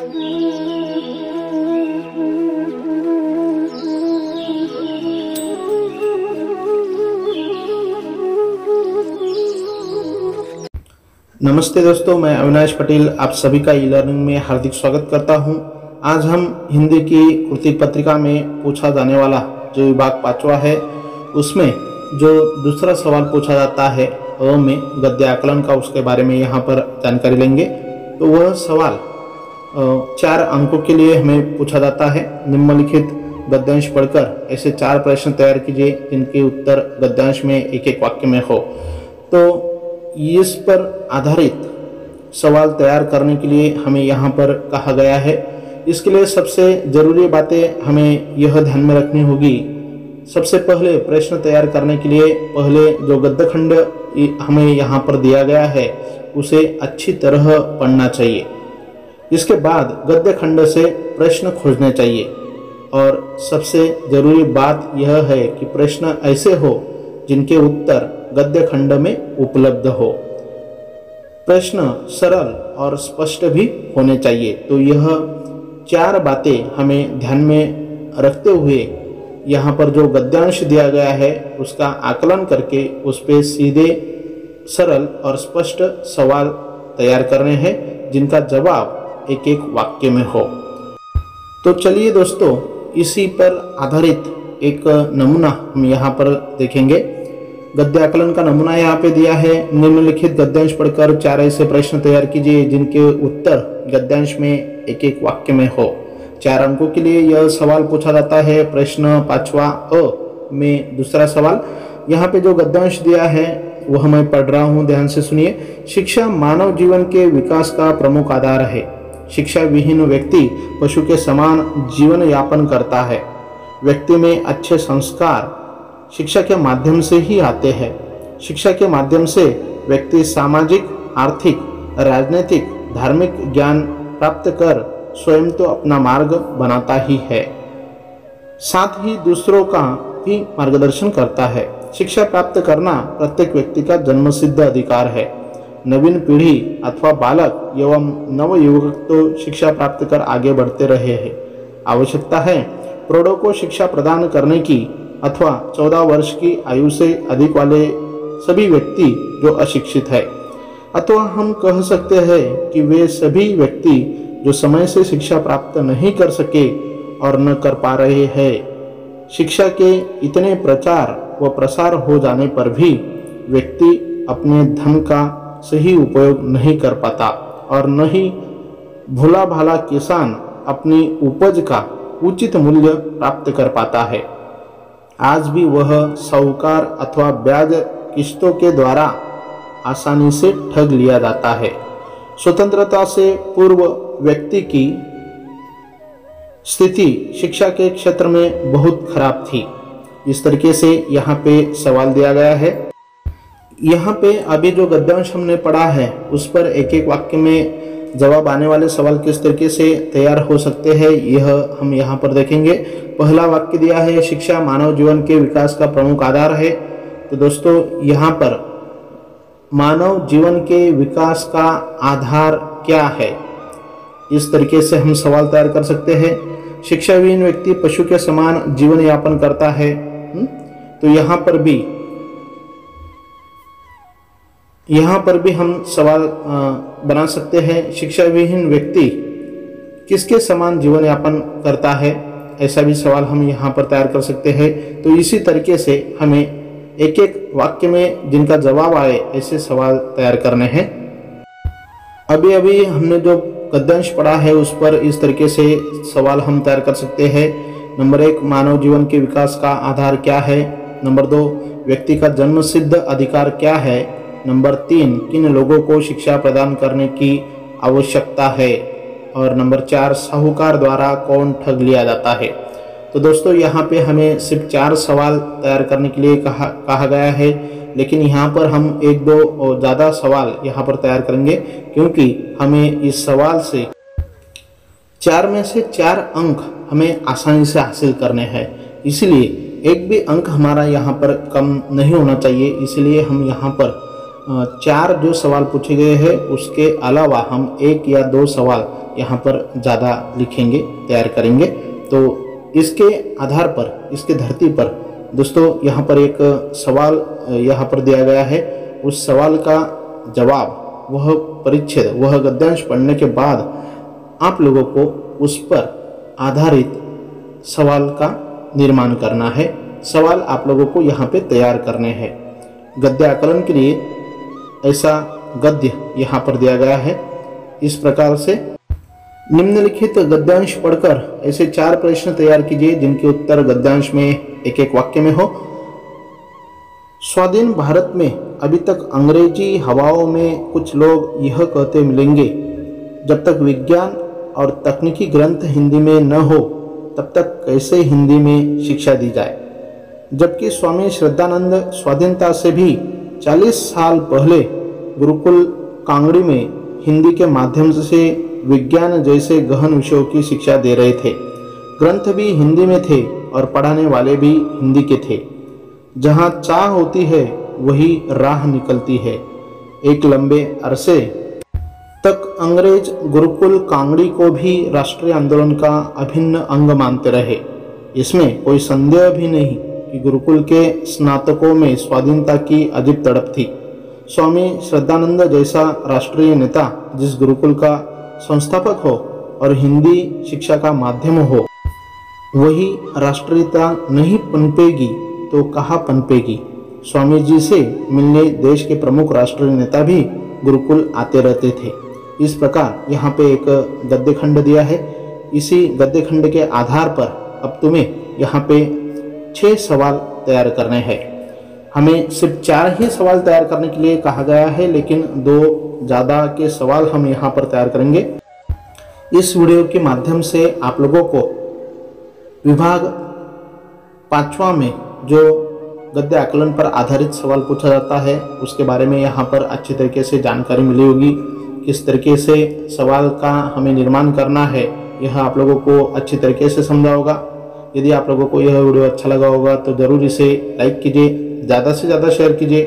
नमस्ते दोस्तों, मैं अविनाश पटेल आप सभी का ई लर्निंग में हार्दिक स्वागत करता हूं। आज हम हिंदी की कृति पत्रिका में पूछा जाने वाला जो विभाग 5वां है उसमें जो दूसरा सवाल पूछा जाता है अ में गद्य आकलन का, उसके बारे में यहाँ पर जानकारी लेंगे। तो वह सवाल 4 अंकों के लिए हमें पूछा जाता है। निम्नलिखित गद्यांश पढ़कर ऐसे 4 प्रश्न तैयार कीजिए जिनके उत्तर गद्यांश में एक एक वाक्य में हो। तो इस पर आधारित सवाल तैयार करने के लिए हमें यहाँ पर कहा गया है। इसके लिए सबसे ज़रूरी बातें हमें यह ध्यान में रखनी होगी। सबसे पहले प्रश्न तैयार करने के लिए पहले जो गद्य खंड हमें यहाँ पर दिया गया है उसे अच्छी तरह पढ़ना चाहिए। इसके बाद गद्य खंड से प्रश्न खोजने चाहिए और सबसे ज़रूरी बात यह है कि प्रश्न ऐसे हो जिनके उत्तर गद्य खंड में उपलब्ध हो। प्रश्न सरल और स्पष्ट भी होने चाहिए। तो यह 4 बातें हमें ध्यान में रखते हुए यहाँ पर जो गद्यांश दिया गया है उसका आकलन करके उस पर सीधे सरल और स्पष्ट सवाल तैयार करने हैं जिनका जवाब एक एक वाक्य में हो। तो चलिए दोस्तों, इसी पर आधारित एक नमूना हम यहाँ पर देखेंगे। गद्य आकलन का नमूना यहाँ पे दिया है। निम्नलिखित गद्यांश पढ़कर 4 ऐसे प्रश्न तैयार कीजिए जिनके उत्तर गद्यांश में एक एक वाक्य में हो। 4 अंकों के लिए यह सवाल पूछा जाता है। प्रश्न 5वां अ में दूसरा सवाल। यहाँ पे जो गद्यांश दिया है वह मैं पढ़ रहा हूँ, ध्यान से सुनिए। शिक्षा मानव जीवन के विकास का प्रमुख आधार है। शिक्षा विहीन व्यक्ति पशु के समान जीवन यापन करता है। व्यक्ति में अच्छे संस्कार शिक्षा के माध्यम से ही आते हैं। शिक्षा के माध्यम से व्यक्ति सामाजिक, आर्थिक, राजनीतिक, धार्मिक ज्ञान प्राप्त कर स्वयं तो अपना मार्ग बनाता ही है, साथ ही दूसरों का भी मार्गदर्शन करता है। शिक्षा प्राप्त करना प्रत्येक व्यक्ति का जन्मसिद्ध अधिकार है। नवीन पीढ़ी अथवा बालक एवं नवयुवक तो शिक्षा प्राप्त कर आगे बढ़ते रहे हैं। आवश्यकता है प्रौढ़ों को शिक्षा प्रदान करने की अथवा 14 वर्ष की आयु से अधिक वाले सभी व्यक्ति जो अशिक्षित है, अथवा हम कह सकते हैं कि वे सभी व्यक्ति जो समय से शिक्षा प्राप्त नहीं कर सके और न कर पा रहे हैं। शिक्षा के इतने प्रचार व प्रसार हो जाने पर भी व्यक्ति अपने धन का सही उपयोग नहीं कर पाता और न ही भोला भाला किसान अपनी उपज का उचित मूल्य प्राप्त कर पाता है। आज भी वह साहूकार अथवा ब्याज किस्तों के द्वारा आसानी से ठग लिया जाता है। स्वतंत्रता से पूर्व व्यक्ति की स्थिति शिक्षा के क्षेत्र में बहुत खराब थी। इस तरीके से यहाँ पे सवाल दिया गया है। यहाँ पे अभी जो गद्यांश हमने पढ़ा है उस पर एक एक वाक्य में जवाब आने वाले सवाल किस तरीके से तैयार हो सकते हैं यह हम यहाँ पर देखेंगे। पहला वाक्य दिया है, शिक्षा मानव जीवन के विकास का प्रमुख आधार है। तो दोस्तों, यहाँ पर मानव जीवन के विकास का आधार क्या है, इस तरीके से हम सवाल तैयार कर सकते हैं। शिक्षाविहीन व्यक्ति पशु के समान जीवन यापन करता है। तो यहाँ पर भी हम सवाल बना सकते हैं, शिक्षा विहीन व्यक्ति किसके समान जीवन यापन करता है, ऐसा भी सवाल हम यहाँ पर तैयार कर सकते हैं। तो इसी तरीके से हमें एक एक वाक्य में जिनका जवाब आए ऐसे सवाल तैयार करने हैं। अभी हमने जो गद्यांश पढ़ा है उस पर इस तरीके से सवाल हम तैयार कर सकते हैं। नंबर 1, मानव जीवन के विकास का आधार क्या है। नंबर 2, व्यक्ति का जन्मसिद्ध अधिकार क्या है। नंबर 3, किन लोगों को शिक्षा प्रदान करने की आवश्यकता है। और नंबर 4, साहूकार द्वारा कौन ठग लिया जाता है। तो दोस्तों, यहाँ पे हमें सिर्फ 4 सवाल तैयार करने के लिए कहा गया है, लेकिन यहाँ पर हम 1-2 और ज़्यादा सवाल यहाँ पर तैयार करेंगे क्योंकि हमें इस सवाल से 4 में से 4 अंक हमें आसानी से हासिल करने हैं। इसलिए एक भी अंक हमारा यहाँ पर कम नहीं होना चाहिए। इसलिए हम यहाँ पर 4 जो सवाल पूछे गए हैं उसके अलावा हम 1 या 2 सवाल यहाँ पर ज़्यादा लिखेंगे, तैयार करेंगे। तो इसके आधार पर, इसके धरती पर दोस्तों यहाँ पर एक सवाल यहाँ पर दिया गया है। उस सवाल का जवाब, वह परिच्छेद, वह गद्यांश पढ़ने के बाद आप लोगों को उस पर आधारित सवाल का निर्माण करना है। सवाल आप लोगों को यहाँ पे तैयार करने हैं। गद्य आकलन के लिए ऐसा गद्य यहाँ पर दिया गया है। इस प्रकार से निम्नलिखित गद्यांश पढ़कर ऐसे 4 प्रश्न तैयार कीजिए जिनके उत्तर गद्यांश में एक एक वाक्य में हो। स्वाधीन भारत में अभी तक अंग्रेजी हवाओं में कुछ लोग यह कहते मिलेंगे, जब तक विज्ञान और तकनीकी ग्रंथ हिंदी में न हो तब तक कैसे हिंदी में शिक्षा दी जाए। जबकि स्वामी श्रद्धानंद स्वाधीनता से भी 40 साल पहले गुरुकुल कांगड़ी में हिंदी के माध्यम से विज्ञान जैसे गहन विषयों की शिक्षा दे रहे थे। ग्रंथ भी हिंदी में थे और पढ़ाने वाले भी हिंदी के थे। जहाँ चाह होती है वही राह निकलती है। एक लंबे अरसे तक अंग्रेज गुरुकुल कांगड़ी को भी राष्ट्रीय आंदोलन का अभिन्न अंग मानते रहे। इसमें कोई संदेह भी नहीं कि गुरुकुल के स्नातकों में स्वाधीनता की अजीब तड़प थी। स्वामी श्रद्धानंद जैसा राष्ट्रीय नेता जिस गुरुकुल का संस्थापक हो और हिंदी शिक्षा का माध्यम हो, वही राष्ट्रीयता नहीं पनपेगी तो कहाँ पनपेगी। स्वामी जी से मिलने देश के प्रमुख राष्ट्रीय नेता भी गुरुकुल आते रहते थे। इस प्रकार यहाँ पे एक गद्य खंड दिया है। इसी गद्य खंड के आधार पर अब तुम्हें यहाँ पे 6 सवाल तैयार करने हैं। हमें सिर्फ 4 ही सवाल तैयार करने के लिए कहा गया है, लेकिन 2 ज़्यादा के सवाल हम यहाँ पर तैयार करेंगे। इस वीडियो के माध्यम से आप लोगों को विभाग 5वां में जो गद्य आकलन पर आधारित सवाल पूछा जाता है उसके बारे में यहाँ पर अच्छी तरीके से जानकारी मिली होगी। किस तरीके से सवाल का हमें निर्माण करना है यह आप लोगों को अच्छी तरीके से समझा होगा। यदि आप लोगों को यह वीडियो अच्छा लगा होगा तो ज़रूर इसे लाइक कीजिए, ज़्यादा से ज़्यादा शेयर कीजिए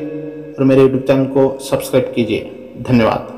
और मेरे यूट्यूब चैनल को सब्सक्राइब कीजिए। धन्यवाद।